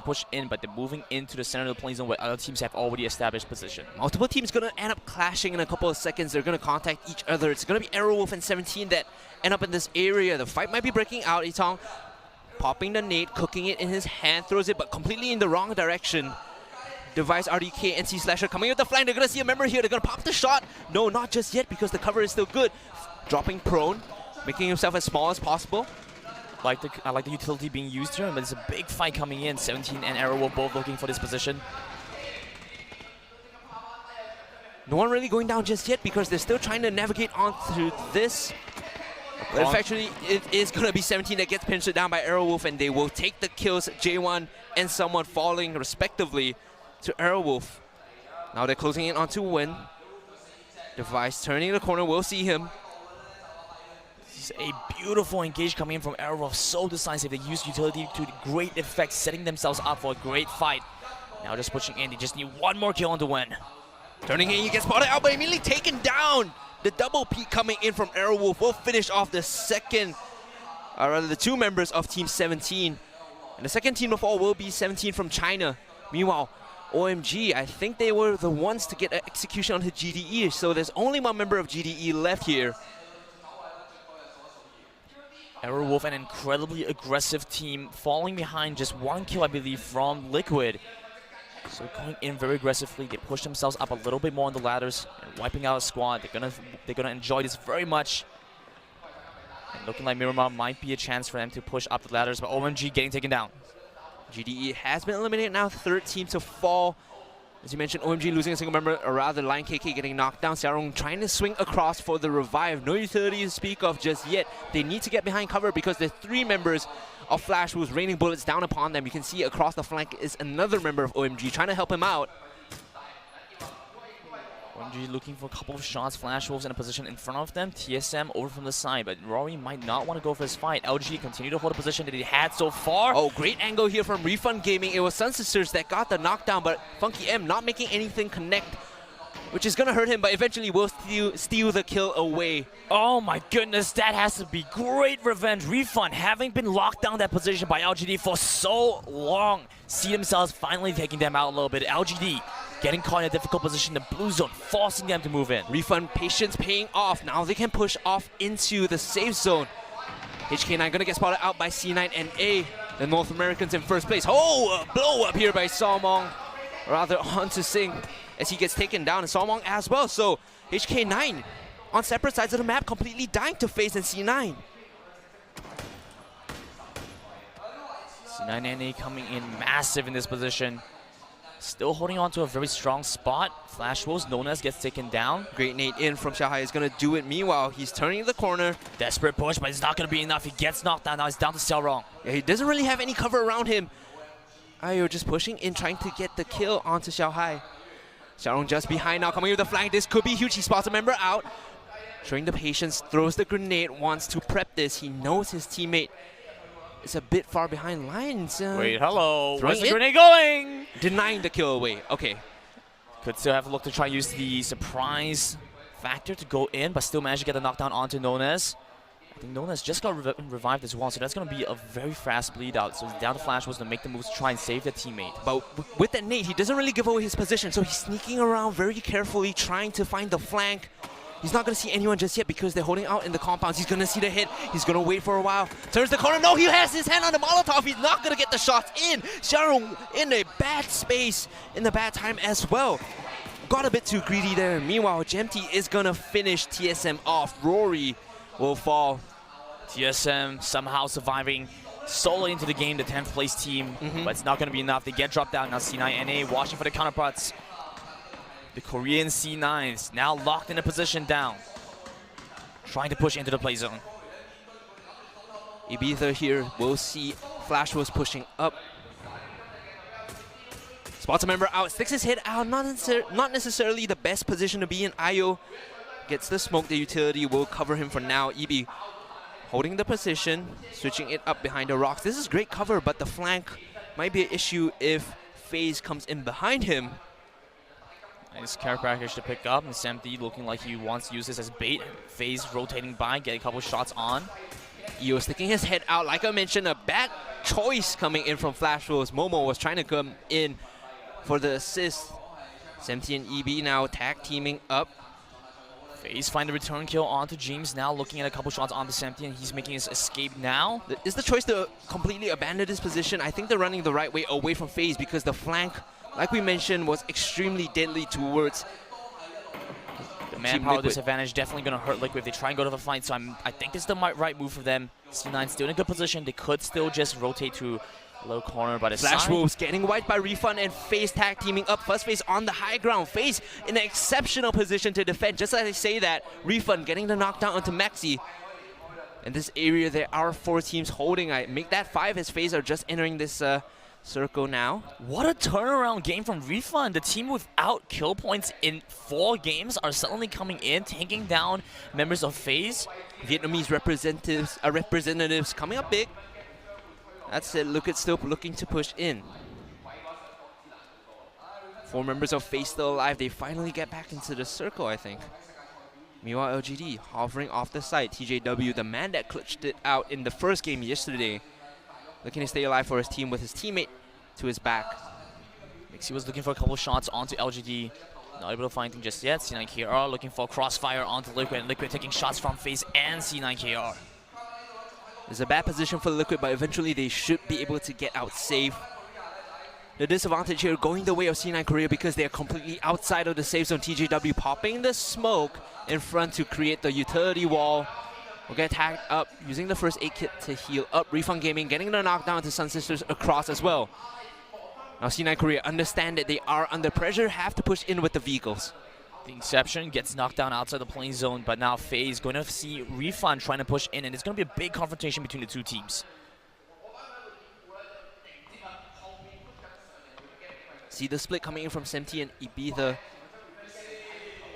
push in, but they're moving into the center of the play zone where other teams have already established position. Multiple teams going to end up clashing in a couple of seconds. They're going to contact each other. It's going to be Awolf and 17 that end up in this area. The fight might be breaking out. Itong popping the nade, cooking it in his hand, throws it, but completely in the wrong direction. Device, RDK, NC Slasher coming with the flank. They're going to see a member here. They're going to pop the shot. No, not just yet because the cover is still good. Dropping prone, making himself as small as possible. I like the utility being used here, but it's a big fight coming in. 17 and Awolf both looking for this position. No one really going down just yet because they're still trying to navigate on through this. But effectively, it is going to be 17 that gets pinched down by Awolf, and they will take the kills. J1 and someone falling respectively to Awolf. Now they're closing in onto Win. Device turning the corner, we'll see him. This is a beautiful engage coming in from Awolf, so decisive. They use utility to great effect, setting themselves up for a great fight. Now just pushing in, they just need one more kill on the win. Turning in, you get spotted out, but immediately taken down. The double peek coming in from Awolf will finish off the second, or rather the two members of Team 17. And the second team of all will be 17 from China. Meanwhile, OMG, I think they were the ones to get an execution on his GDE, so there's only one member of GDE left here. Awolf, an incredibly aggressive team, falling behind just one kill, I believe, from Liquid. So going in very aggressively, they push themselves up a little bit more on the ladders and wiping out a squad. They're gonna enjoy this very much. And looking like Miramar might be a chance for them to push up the ladders, but OMG getting taken down. GDE has been eliminated now, third team to fall. As you mentioned, OMG losing a single member, or rather Lion KK getting knocked down. Xiaorong trying to swing across for the revive. No utility to speak of just yet. They need to get behind cover because the three members of Flash who's raining bullets down upon them. You can see across the flank is another member of OMG trying to help him out. OMG looking for a couple of shots. Flash Wolves in a position in front of them. TSM over from the side, but Rory might not want to go for this fight. LG continue to hold the position that he had so far. Oh, great angle here from Refund Gaming. It was Sun Sisters that got the knockdown, but Funky M not making anything connect, which is going to hurt him, but eventually will steal the kill away. Oh my goodness, that has to be great revenge. Refund having been locked down that position by LGD for so long. See themselves finally taking them out a little bit. LGD getting caught in a difficult position, the blue zone forcing them to move in. Refund patience paying off. Now they can push off into the safe zone. HK9 gonna get spotted out by C9 and A. The North Americans in first place. Oh, a blow up here by Salmong. Rather onto Singh as he gets taken down, and Salmong as well. So HK9 on separate sides of the map, completely dying to FaZe and C9. C9 NA coming in massive in this position. Still holding on to a very strong spot. Flash Wolves, Nonas gets taken down. Great nade in from Xiaohai is going to do it. Meanwhile, he's turning the corner. Desperate push, but it's not going to be enough. He gets knocked down. Now he's down to Xiaorong. Yeah, he doesn't really have any cover around him. Ayo just pushing in, trying to get the kill onto Xiaohai. Xiaorong just behind now, coming with the flank. This could be huge. He spots a member out. Showing the patience, throws the grenade, wants to prep this. He knows his teammate is a bit far behind lines. Wait, hello. Where's the grenade going? Denying the kill away. Okay. Could still have a look to try and use the surprise factor to go in, but still managed to get the knockdown onto Nonas. I think Nonas just got revived as well, so that's going to be a very fast bleed out. So down to Flash was to make the moves to try and save the teammate. But with that nade, he doesn't really give away his position, so he's sneaking around very carefully, trying to find the flank. He's not going to see anyone just yet because they're holding out in the compounds. He's going to see the hit. He's going to wait for a while. Turns the corner. No, he has his hand on the Molotov. He's not going to get the shots in. Xiaorong in a bad space, in the bad time as well. Got a bit too greedy there. Meanwhile, Gemty is going to finish TSM off. Rory will fall. TSM somehow surviving solo into the game, the 10th place team, but it's not going to be enough. They get dropped down. Now C9 NA watching for the counterparts. The Korean C9s now locked in a position down, trying to push into the play zone. Ibiza here, we'll see Flash was pushing up. Spots a member out, sticks his head out, not necessarily the best position to be in. Ayo gets the smoke, the utility will cover him for now. Ibi holding the position, switching it up behind the rocks. This is great cover, but the flank might be an issue if FaZe comes in behind him. Nice care package to pick up, and Sampai looking like he wants to use this as bait. FaZe rotating by, get a couple shots on. Io sticking his head out. Like I mentioned, a bad choice coming in from Flash Wolves. Momo was trying to come in for the assist. Sampai and EB now tag teaming up. FaZe find the return kill onto James, now looking at a couple shots onto Sampai, and he's making his escape now. Is the choice to completely abandon this position? I think they're running the right way away from FaZe because the flank, like we mentioned, was extremely deadly towards the manpower disadvantage. Definitely going to hurt Liquid if they try and go to the fight, so I think this is the right move for them. C9 still in a good position. They could still just rotate to low corner, but Flash Wolves getting wiped by Refund, and FaZe tag teaming up. First FaZe on the high ground. FaZe in an exceptional position to defend. Just as I say that, Refund getting the knockdown onto Maxi. In this area, there are 4 teams holding. I make that 5 as FaZe are just entering this circle now. What a turnaround game from Refund. The team without kill points in 4 games are suddenly coming in, taking down members of FaZe. Vietnamese representatives coming up big. That's it. Liquid still looking to push in. 4 members of FaZe still alive. They finally get back into the circle, I think. Meanwhile, LGD hovering off the side. TJW, the man that clutched it out in the first game yesterday, looking to stay alive for his team with his teammate to his back. Mixi was looking for a couple shots onto LGD. Not able to find anything just yet. C9KR looking for a crossfire onto Liquid, and Liquid taking shots from FaZe and C9KR. It's a bad position for Liquid, but eventually they should be able to get out safe. The disadvantage here going the way of C9 Korea because they are completely outside of the safe zone. TJW popping the smoke in front to create the utility wall. Will get tagged up using the first aid kit to heal up. Refund Gaming getting the knockdown to Sun Sisters across as well. Now C9 Korea understand that they are under pressure, have to push in with the vehicles. The Inception gets knocked down outside the playing zone, but now FaZe going to see Refund trying to push in, and it's going to be a big confrontation between the 2 teams. See the split coming in from Sampai and Ibiza.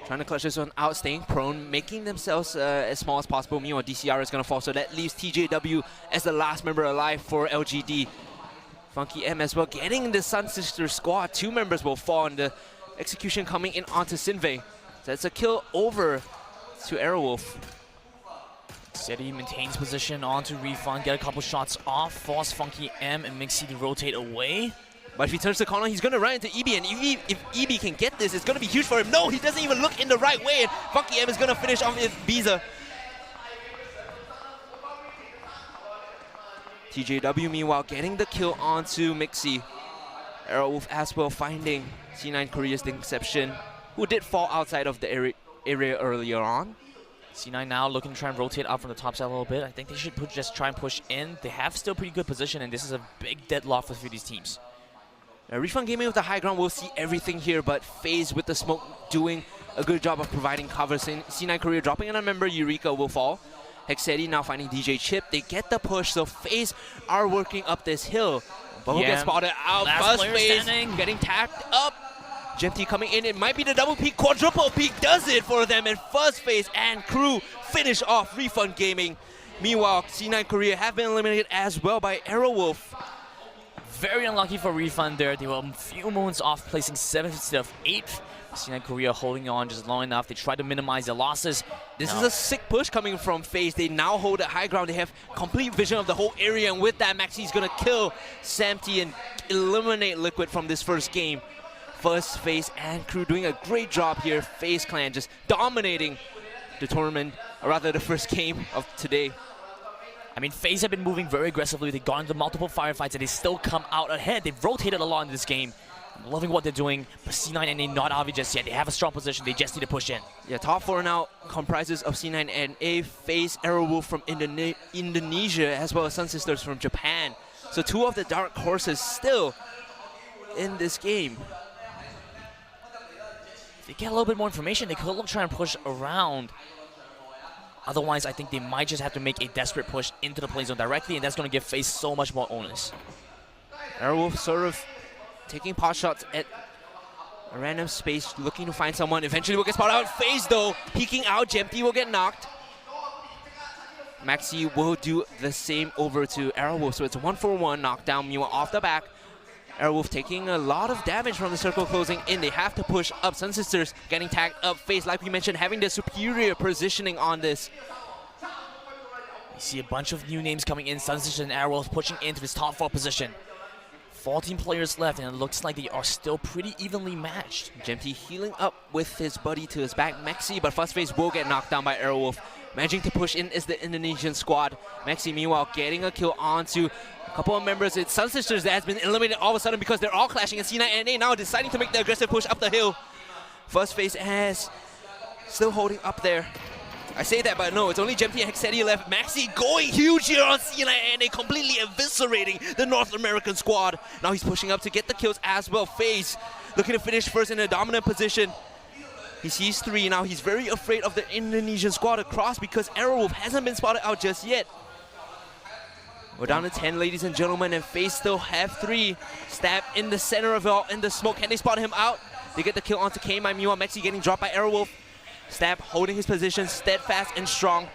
Trying to clutch this one out, staying prone, making themselves as small as possible. Meanwhile, DCR is going to fall, so that leaves TJW as the last member alive for LGD. Funky M as well, getting the Sun Sisters squad. 2 members will fall, and the execution coming in onto Sinvei. So it's a kill over to Awolf. City maintains position onto Refund, get a couple shots off, force Funky M and Mixi to rotate away. But if he turns the corner, he's going to run into EB, and if EB can get this, it's going to be huge for him. No, he doesn't even look in the right way, and Funky M is going to finish off with Biza. TJW, meanwhile, getting the kill onto Mixi. Awolf as well finding C9 Korea's Inception, who did fall outside of the area earlier on. C9 now looking to try and rotate out from the top side a little bit. I think they should just try and push in. They have still pretty good position, and this is a big deadlock for these teams. Refund Gaming with the high ground will see everything here, but FaZe with the smoke doing a good job of providing cover. C9 Korea dropping in a member, Eureka will fall. Hexetti now finding DJ Chip. They get the push, so FaZe are working up this hill. But who gets spotted out? First FaZe getting tagged up. Gemty coming in. It might be the double peak, quadruple peak does it for them. And first FaZe and crew finish off Refund Gaming. Meanwhile, C9 Korea have been eliminated as well by Awolf. Very unlucky for Refund there. They were a few moments off placing 7th instead of 8th. C9 Korea holding on just long enough. They try to minimize their losses. This is a sick push coming from FaZe. They now hold the high ground. They have complete vision of the whole area. And with that, Maxi is going to kill Sampai and eliminate Liquid from this first game. First FaZe and crew doing a great job here. FaZe clan just dominating the tournament, or rather the first game of today. I mean, FaZe have been moving very aggressively. They've gone into multiple firefights, and they still come out ahead. They've rotated a lot in this game. I'm loving what they're doing, but C9 and A not obvious just yet. They have a strong position. They just need to push in. Yeah, top 4 now comprises of C9 and A, FaZe, Awolf from Indonesia, as well as Sun Sisters from Japan. So 2 of the dark horses still in this game. If they get a little bit more information, they could try and push around. Otherwise, I think they might just have to make a desperate push into the play zone directly, and that's going to give FaZe so much more onus. Awolf sort of taking pot shots at a random space, looking to find someone. Eventually will get spotted out. FaZe though, peeking out. Gemty will get knocked. Maxi will do the same over to Awolf, so it's a 1-for-1 knockdown. Meanwhile, off the back, Awolf taking a lot of damage from the circle closing in. They have to push up. Sun Sisters getting tagged up. FaZe, like we mentioned, having the superior positioning on this. You see a bunch of new names coming in. Sunstitch and Awolf pushing into this top 4 position. 14 players left, and it looks like they are still pretty evenly matched. Gemty healing up with his buddy to his back, Maxi, but first phase will get knocked down by Awolf. Managing to push in is the Indonesian squad. Maxi, meanwhile, getting a kill onto a couple of members. It's Sunstitch that has been eliminated all of a sudden because they're all clashing, and C9 and A now deciding to make the aggressive push up the hill. First phase has still holding up there. I say that, but no, it's only Gemty and Hexetti left. Maxi going huge here on C9 and A, completely eviscerating the North American squad. Now he's pushing up to get the kills as well. FaZe looking to finish first in a dominant position. He sees 3 now. He's very afraid of the Indonesian squad across because Awolf hasn't been spotted out just yet. We're down to 10, ladies and gentlemen, and FaZe still have 3. Stab in the center of it all, in the smoke. Can they spot him out? They get the kill onto K-My. Meanwhile, Maxi getting dropped by Awolf. Stab holding his position, steadfast and strong.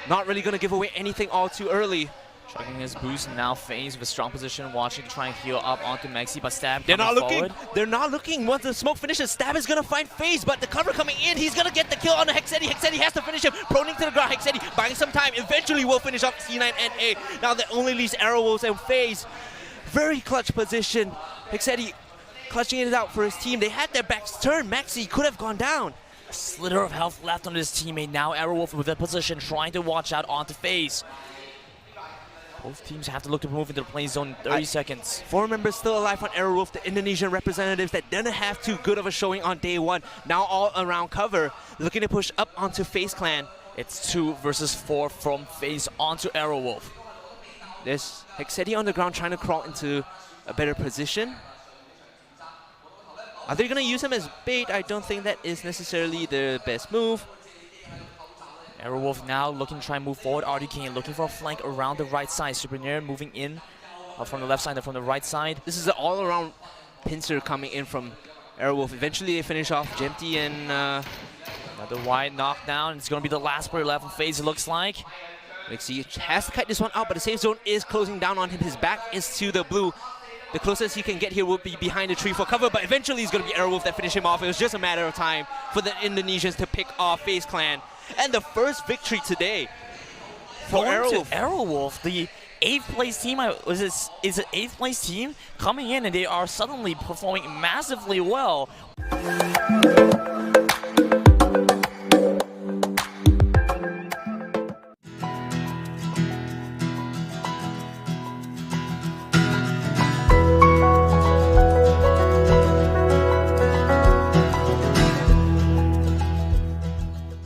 Not really going to give away anything all too early. Checking his boost, now FaZe with a strong position, watching to try and heal up onto Maxi, but Stab They're not looking. forward. They're not looking. Once the smoke finishes, Stab is going to find FaZe, but the cover coming in, he's going to get the kill on the Hexetti. Hexetti has to finish him, proning to the ground. Hexetti buying some time, eventually will finish off C9 and A. Now that only leaves Awolf and FaZe. Very clutch position. Hexetti clutching it out for his team. They had their backs turned. Maxi could have gone down. A slither of health left on his teammate. Now Awolf with a position, trying to watch out onto FaZe. Both teams have to look to move into the play zone in 30 seconds. 4 members still alive on Awolf, the Indonesian representatives that didn't have too good of a showing on day 1. Now all around cover, looking to push up onto FaZe Clan. It's 2 versus 4 from FaZe onto Awolf. There's Hexetti on the ground trying to crawl into a better position. Are they going to use him as bait? I don't think that is necessarily the best move. Awolf now looking to try and move forward. RDK looking for a flank around the right side. Supernayr moving in from the left side and from the right side. This is an all-around pincer coming in from Awolf. Eventually they finish off Gemty and... Another wide knockdown. It's going to be the last player left on FaZe, it looks like. Mixie has to cut this one out, but the safe zone is closing down on him. His back is to the blue. The closest he can get here will be behind the tree for cover, but eventually it's going to be Awolf that finish him off. It was just a matter of time for the Indonesians to pick off FaZe Clan. And the first victory today for Awolf, the 8th place team, is an 8th place team coming in, and they are suddenly performing massively well.